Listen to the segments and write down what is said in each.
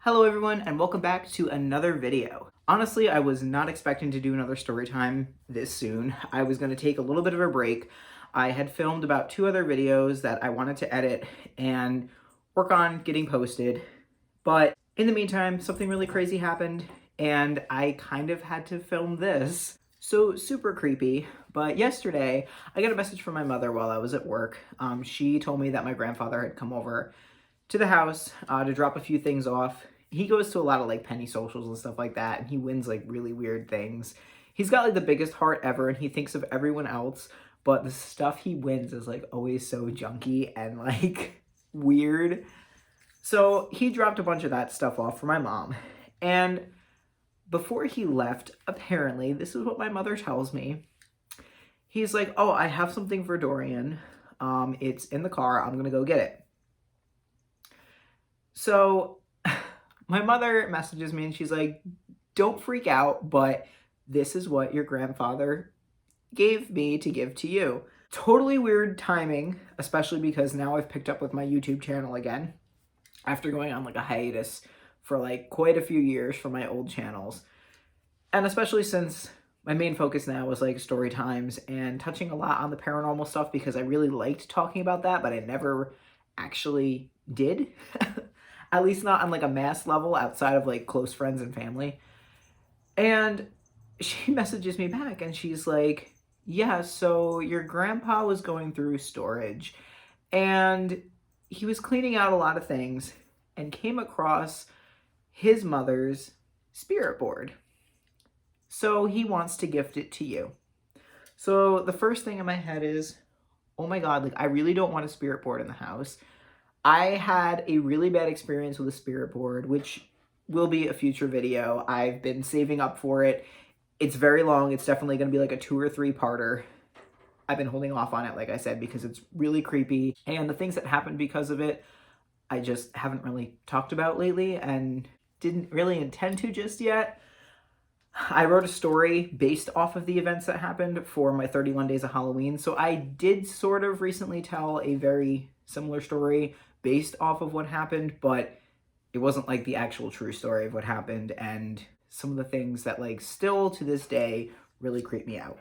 Hello everyone and welcome back to another video. Honestly, I was not expecting to do another story time this soon. I was going to take a little bit of a break. I had filmed about 2 other videos that I wanted to edit and work on getting posted. But in the meantime, something really crazy happened and I kind of had to film this. So super creepy. But yesterday, I got a message from my mother while I was at work. She told me that my grandfather had come over to the house to drop a few things off. He goes to a lot of like penny socials and stuff like that, and he wins like really weird things. He's got like the biggest heart ever, and he thinks of everyone else, but the stuff he wins is like always so junky and like weird. So he dropped a bunch of that stuff off for my mom. And before he left, apparently, this is what my mother tells me. He's like, "Oh, I have something for Dorian. It's in the car. I'm gonna go get it." So my mother messages me and she's like, "Don't freak out, but this is what your grandfather gave me to give to you." Totally weird timing, especially because now I've picked up with my YouTube channel again after going on like a hiatus for like quite a few years from my old channels. And especially since my main focus now was like story times and touching a lot on the paranormal stuff because I really liked talking about that, but I never actually did. At least not on like a mass level outside of like close friends and family. And she messages me back and she's like, "Yeah, so your grandpa was going through storage and he was cleaning out a lot of things and came across his mother's spirit board. So he wants to gift it to you." So the first thing in my head is, oh my God, like I really don't want a spirit board in the house. I had a really bad experience with a spirit board, which will be a future video. I've been saving up for it. It's very long. It's definitely going to be like a 2 or 3-parter. I've been holding off on it, like I said, because it's really creepy. And the things that happened because of it, I just haven't really talked about lately and didn't really intend to just yet. I wrote a story based off of the events that happened for my 31 Days of Halloween. So I did sort of recently tell a very similar story based off of what happened, but it wasn't like the actual true story of what happened, and some of the things that like still to this day really creep me out.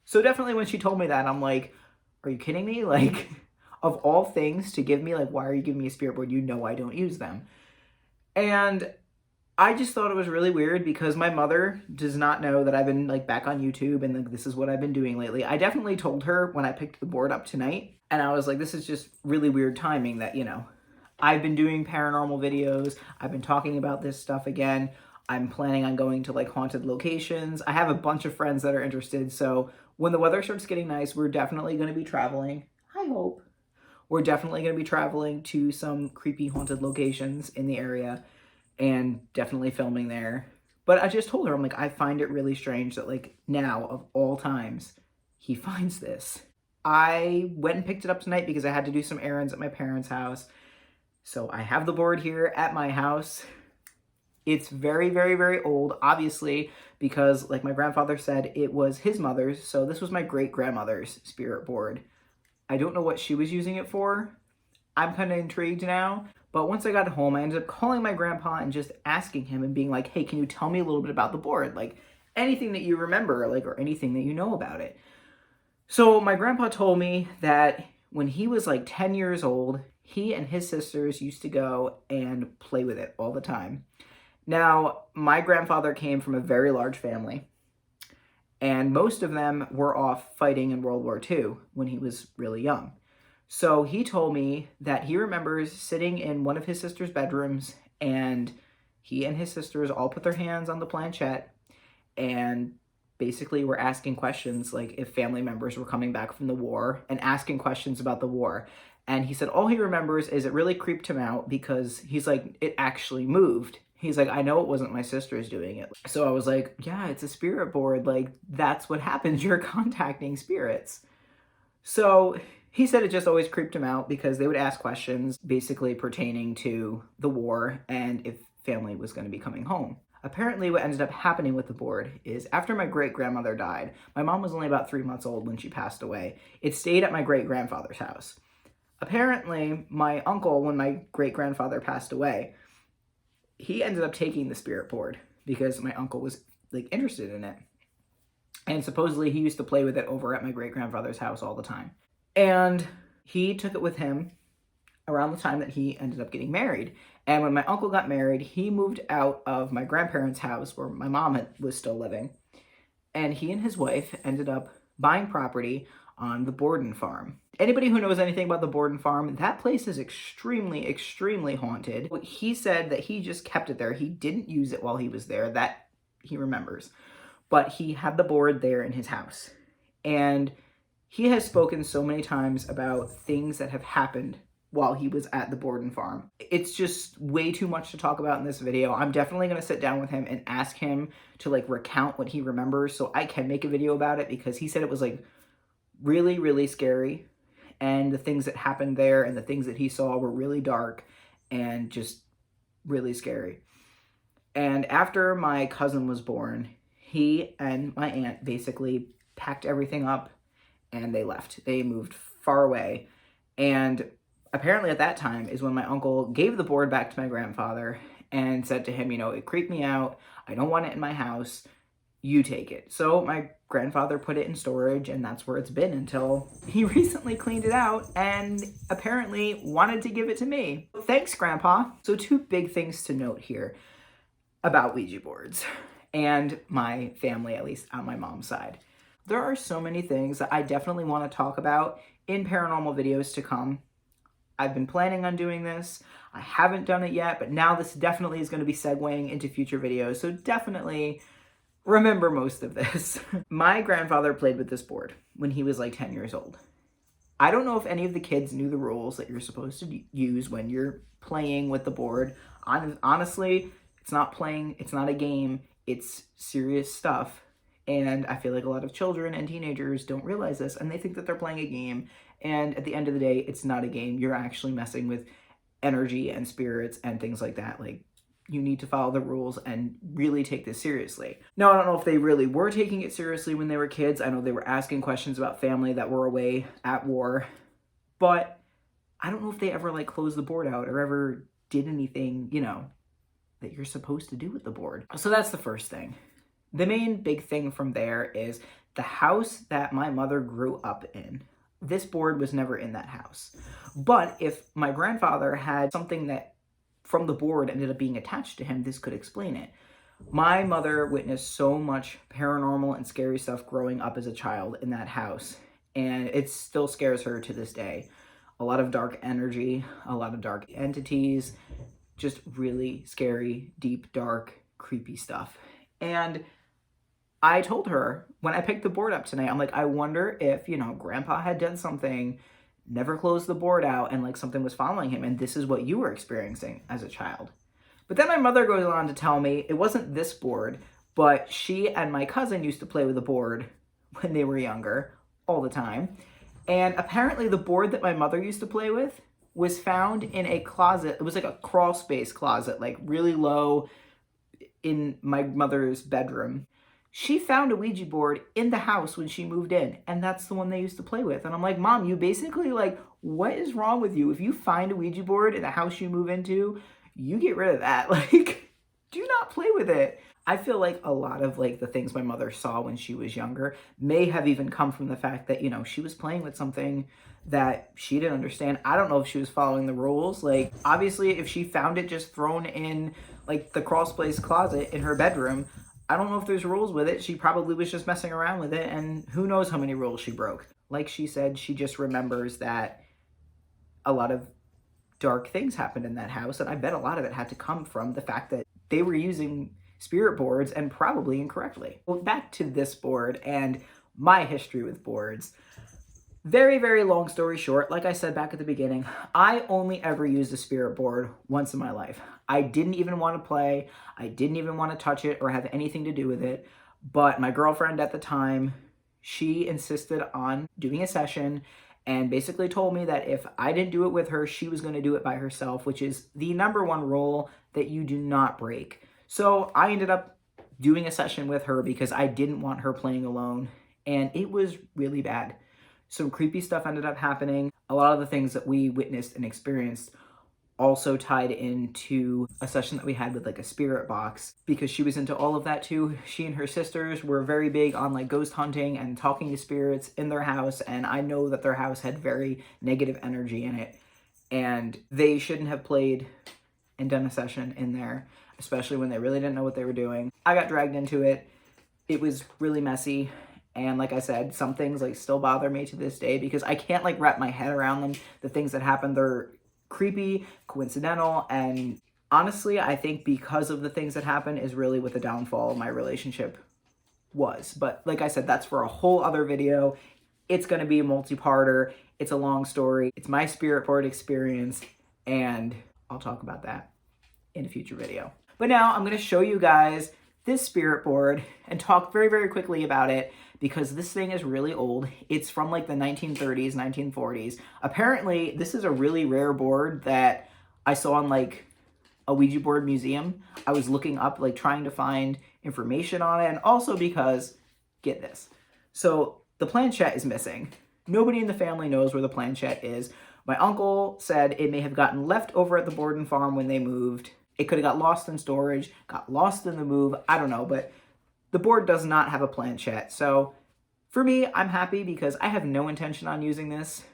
So definitely when she told me that, I'm like, are you kidding me? Like, of all things to give me, like, why are you giving me a spirit board? You know I don't use them. And I just thought it was really weird because my mother does not know that I've been like back on YouTube and like this is what I've been doing lately. I definitely told her when I picked the board up tonight, and I was like, this is just really weird timing that, you know, I've been doing paranormal videos. I've been talking about this stuff again. I'm planning on going to like haunted locations. I have a bunch of friends that are interested. So when the weather starts getting nice, we're definitely going to be traveling. I hope. We're definitely going to be traveling to some creepy haunted locations in the area and definitely filming there. But I just told her, I'm like, I find it really strange that like now of all times, he finds this. I went and picked it up tonight because I had to do some errands at my parents' house. So I have the board here at my house. It's very, very, very old, obviously, because like my grandfather said, it was his mother's. So this was my great-grandmother's spirit board. I don't know what she was using it for. I'm kind of intrigued now. But once I got home, I ended up calling my grandpa and just asking him and being like, hey, can you tell me a little bit about the board? Like anything that you remember, like, or anything that you know about it. So my grandpa told me that when he was like 10 years old, he and his sisters used to go and play with it all the time. Now, my grandfather came from a very large family, and most of them were off fighting in World War II when he was really young. So he told me that he remembers sitting in one of his sister's bedrooms, and he and his sisters all put their hands on the planchette and basically were asking questions like if family members were coming back from the war and asking questions about the war. And he said all he remembers is it really creeped him out because he's like, it actually moved. He's like, I know it wasn't my sisters doing it. So I was like, yeah, it's a spirit board. Like, that's what happens. You're contacting spirits. So he said it just always creeped him out because they would ask questions basically pertaining to the war and if family was going to be coming home. Apparently what ended up happening with the board is after my great-grandmother died, my mom was only about 3 months old when she passed away. It stayed at my great-grandfather's house. Apparently, my uncle, when my great-grandfather passed away, he ended up taking the spirit board because my uncle was like interested in it. And supposedly he used to play with it over at my great-grandfather's house all the time. And he took it with him around the time that he ended up getting married. And when my uncle got married, he moved out of my grandparents' house where my mom was still living. And he and his wife ended up buying property on the Borden farm. Anybody who knows anything about the Borden farm, that place is extremely, extremely haunted. He said that he just kept it there. He didn't use it while he was there. That he remembers. But he had the board there in his house. And he has spoken so many times about things that have happened while he was at the Borden farm. It's just way too much to talk about in this video. I'm definitely going to sit down with him and ask him to like recount what he remembers so I can make a video about it, because he said it was like really, really scary. And the things that happened there and the things that he saw were really dark and just really scary. And after my cousin was born, he and my aunt basically packed everything up and they left. They moved far away. And apparently at that time is when my uncle gave the board back to my grandfather and said to him, you know, it creeped me out. I don't want it in my house. You take it. So my grandfather put it in storage, and that's where it's been until he recently cleaned it out and apparently wanted to give it to me. Thanks, Grandpa. So 2 big things to note here about Ouija boards and my family, at least on my mom's side. There are so many things that I definitely want to talk about in paranormal videos to come. I've been planning on doing this. I haven't done it yet, but now this definitely is going to be segueing into future videos, so definitely remember most of this. My grandfather played with this board when he was like 10 years old. I don't know if any of the kids knew the rules that you're supposed to use when you're playing with the board. Honestly, it's not playing, it's not a game, it's serious stuff. And I feel like a lot of children and teenagers don't realize this, and they think that they're playing a game. And at the end of the day, it's not a game. You're actually messing with energy and spirits and things like that. Like, you need to follow the rules and really take this seriously. Now, I don't know if they really were taking it seriously when they were kids. I know they were asking questions about family that were away at war, but I don't know if they ever like closed the board out or ever did anything, you know, that you're supposed to do with the board. So that's the first thing. The main big thing from there is the house that my mother grew up in. This board was never in that house. But if my grandfather had something that from the board ended up being attached to him, this could explain it. My mother witnessed so much paranormal and scary stuff growing up as a child in that house, and it still scares her to this day. A lot of dark energy, a lot of dark entities, just really scary, deep, dark, creepy stuff. And I told her when I picked the board up tonight, I'm like, I wonder if, you know, Grandpa had done something, never closed the board out, and like something was following him, and this is what you were experiencing as a child. But then my mother goes on to tell me it wasn't this board, but she and my cousin used to play with the board when they were younger all the time. And apparently the board that my mother used to play with was found in a closet. It was like a crawl space closet, like really low in my mother's bedroom. She found a Ouija board in the house when she moved in, and that's the one they used to play with. And I'm like, Mom, you basically, like, what is wrong with you? If you find a Ouija board in the house you move into, you get rid of that. Like, do not play with it. I feel like a lot of, like, the things my mother saw when she was younger may have even come from the fact that, you know, she was playing with something that she didn't understand. I don't know if she was following the rules. Like, obviously, if she found it just thrown in, like, the crawl space closet in her bedroom, I don't know if there's rules with it. She probably was just messing around with it, and who knows how many rules she broke. Like she said, she just remembers that a lot of dark things happened in that house, and I bet a lot of it had to come from the fact that they were using spirit boards, and probably incorrectly. Well, back to this board and my history with boards. Very, very long story short, like I said back at the beginning, I only ever used a spirit board once in my life. I didn't even want to play. I didn't even want to touch it or have anything to do with it. But my girlfriend at the time, she insisted on doing a session and basically told me that if I didn't do it with her, she was going to do it by herself, which is the #1 rule that you do not break. So I ended up doing a session with her because I didn't want her playing alone, and it was really bad. Some creepy stuff ended up happening. A lot of the things that we witnessed and experienced also tied into a session that we had with like a spirit box because she was into all of that too. She and her sisters were very big on like ghost hunting and talking to spirits in their house, and I know that their house had very negative energy in it, and they shouldn't have played and done a session in there, especially when they really didn't know what they were doing. I got dragged into it. It was really messy. And like I said, some things like still bother me to this day because I can't like wrap my head around them. The things that happened, they're creepy, coincidental, and honestly, I think because of the things that happened is really what the downfall of my relationship was. But like I said, that's for a whole other video. It's going to be a multi-parter. It's a long story. It's my spirit board experience, and I'll talk about that in a future video. But now I'm going to show you guys this spirit board and talk very, very quickly about it because this thing is really old. It's from like the 1930s, 1940s. Apparently, this is a really rare board that I saw in like a Ouija board museum. I was looking up, like trying to find information on it, and also because, get this, so the planchette is missing. Nobody in the family knows where the planchette is. My uncle said it may have gotten left over at the Borden farm when they moved. It could have got lost in storage, got lost in the move, I don't know, but the board does not have a planchette. So for me, I'm happy because I have no intention on using this.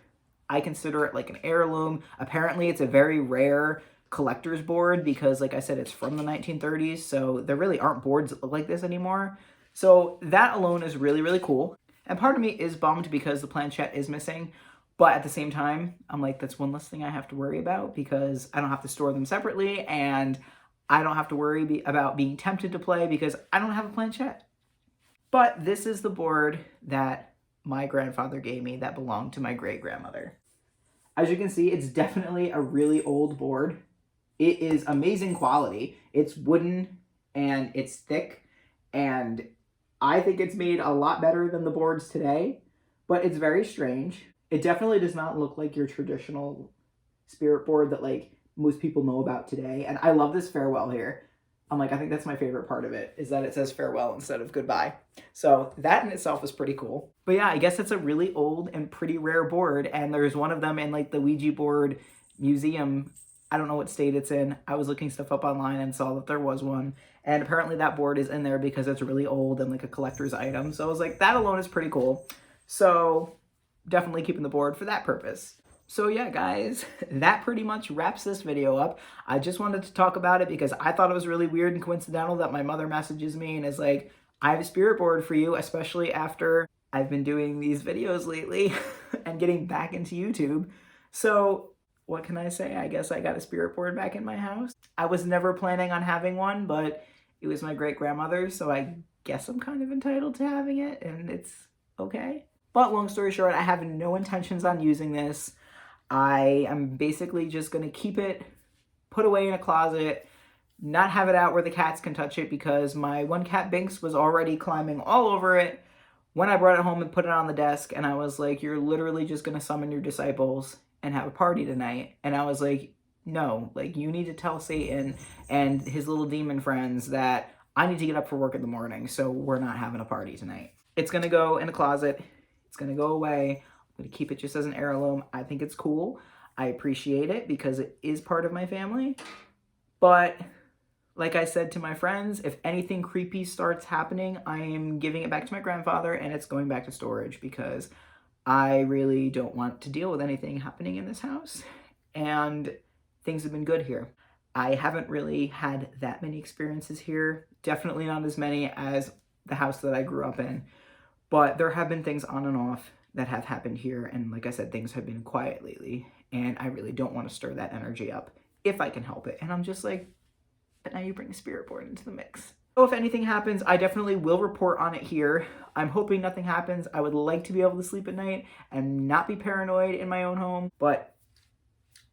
I consider it like an heirloom. Apparently it's a very rare collector's board because like I said, it's from the 1930s. So there really aren't boards that look like this anymore. So that alone is really, really cool. And part of me is bummed because the planchette is missing. But at the same time, I'm like, that's one less thing I have to worry about because I don't have to store them separately and I don't have to worry about being tempted to play because I don't have a planchette. But this is the board that my grandfather gave me that belonged to my great-grandmother. As you can see, it's definitely a really old board. It is amazing quality. It's wooden and it's thick, and I think it's made a lot better than the boards today, but it's very strange. It definitely does not look like your traditional spirit board that like most people know about today. And I love this farewell here. I'm like, I think that's my favorite part of it, is that it says farewell instead of goodbye. So that in itself is pretty cool. But yeah, I guess it's a really old and pretty rare board. And there's one of them in like the Ouija board museum. I don't know what state it's in. I was looking stuff up online and saw that there was one. And apparently that board is in there because it's really old and like a collector's item. So I was like, that alone is pretty cool. So definitely keeping the board for that purpose. So yeah, guys, that pretty much wraps this video up. I just wanted to talk about it because I thought it was really weird and coincidental that my mother messages me and is like, I have a spirit board for you, especially after I've been doing these videos lately and getting back into YouTube. So what can I say? I guess I got a spirit board back in my house. I was never planning on having one, but it was my great-grandmother's, so I guess I'm kind of entitled to having it, and it's okay. But long story short, I have no intentions on using this. I am basically just going to keep it put away in a closet, not have it out where the cats can touch it because my one cat Binks was already climbing all over it when I brought it home and put it on the desk, and I was like, you're literally just going to summon your disciples and have a party tonight. And I was like, no, like you need to tell Satan and his little demon friends that I need to get up for work in the morning, so we're not having a party tonight. It's going to go in a closet. It's going to go away. I'm going to keep it just as an heirloom. I think it's cool. I appreciate it because it is part of my family. But like I said to my friends, if anything creepy starts happening, I am giving it back to my grandfather and it's going back to storage because I really don't want to deal with anything happening in this house. And things have been good here. I haven't really had that many experiences here. Definitely not as many as the house that I grew up in. But there have been things on and off that have happened here. And like I said, things have been quiet lately. And I really don't want to stir that energy up if I can help it. And I'm just like, but now you bring a spirit board into the mix. So if anything happens, I definitely will report on it here. I'm hoping nothing happens. I would like to be able to sleep at night and not be paranoid in my own home. But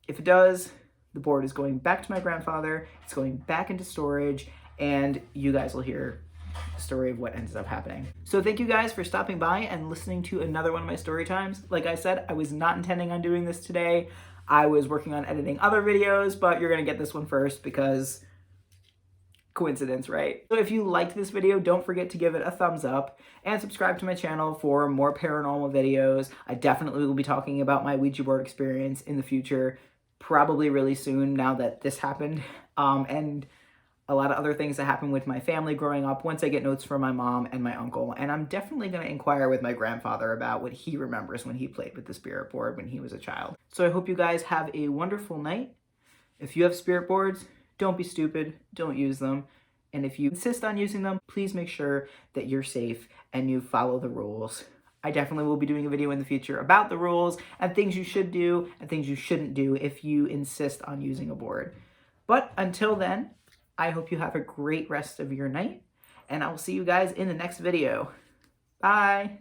if it does, the board is going back to my grandfather. It's going back into storage. And you guys will hear the story of what ends up happening. So thank you guys for stopping by and listening to another one of my story times. Like I said, I was not intending on doing this today. I was working on editing other videos, but you're gonna get this one first because coincidence, right? So if you liked this video, don't forget to give it a thumbs up and subscribe to my channel for more paranormal videos. I definitely will be talking about my Ouija board experience in the future. probably really soon now that this happened. And a lot of other things that happened with my family growing up once I get notes from my mom and my uncle. And I'm definitely going to inquire with my grandfather about what he remembers when he played with the spirit board when he was a child. So I hope you guys have a wonderful night. If you have spirit boards, don't be stupid, don't use them. And if you insist on using them, please make sure that you're safe and you follow the rules. I definitely will be doing a video in the future about the rules and things you should do and things you shouldn't do if you insist on using a board. But until then, I hope you have a great rest of your night, and I will see you guys in the next video. Bye!